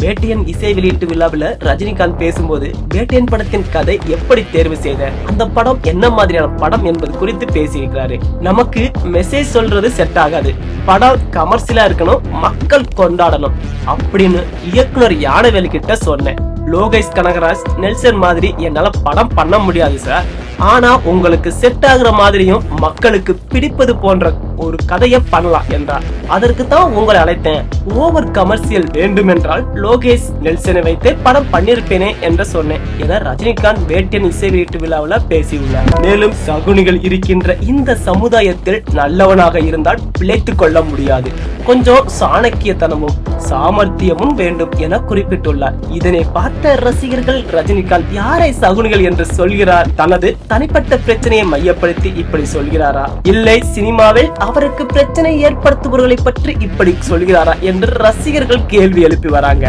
வேட்டையன் இசை வெளியீட்டு விழாவில் ரஜினிகாந்த் பேசும்போது வேட்டையன் படத்தின் கதை எப்படி தேர்வு செய்த, அந்த படம் என்ன மாதிரியான படம் என்பது குறித்து பேசியிருக்கிறாரு. நமக்கு மெசேஜ் சொல்றது செட் ஆகாது, படம் கமர்ஷியலா இருக்கணும், மக்கள் கொண்டாடணும் அப்படின்னு இயக்குனர் யானவேலு கிட்ட சொன்னேன். லோகேஷ் கனகராஜ் நெல்சன் மாதிரி என்னால படம் பண்ண முடியாது சார், ஆனா உங்களுக்கு செட் ஆகுற மாதிரியும் மக்களுக்கு பிடிப்பது போன்ற ஒரு கதையை பண்ணலாம் என்றார். அதற்கு தான் உங்களை அழைத்தேன். ஓவர் கமர்ஷியல் வேண்டுமென்றால் லோகேஷ் நெல்சனை வைத்து படம் பண்ணிருப்பேனே என்று சொன்னேன் என ரஜினிகாந்த் வேட்டையன் இசை வெளியீட்டு விழாவில் பேசியுள்ளார். மேலும் சகுனிகள் இருக்கின்ற இந்த சமுதாயத்தில் நல்லவனாக இருந்தால் பிழைத்துக் கொள்ள முடியாது, கொஞ்சம் சாணக்கியத்தனமும் சாமர்த்தியமும் வேண்டும் என குறிப்பிட்டுள்ளார். இதனை பார்த்த ரசிகர்கள் ரஜினிகாந்த் யாரை சகுனிகள் என்று சொல்கிறார், தனது தனிப்பட்ட பிரச்சனையை மையப்படுத்தி இப்படி சொல்கிறாரா, இல்லை சினிமாவில் அவருக்கு பிரச்சனை ஏற்படுத்துபவர்களை பற்றி இப்படி சொல்கிறாரா என்று ரசிகர்கள் கேள்வி எழுப்பி வராங்க.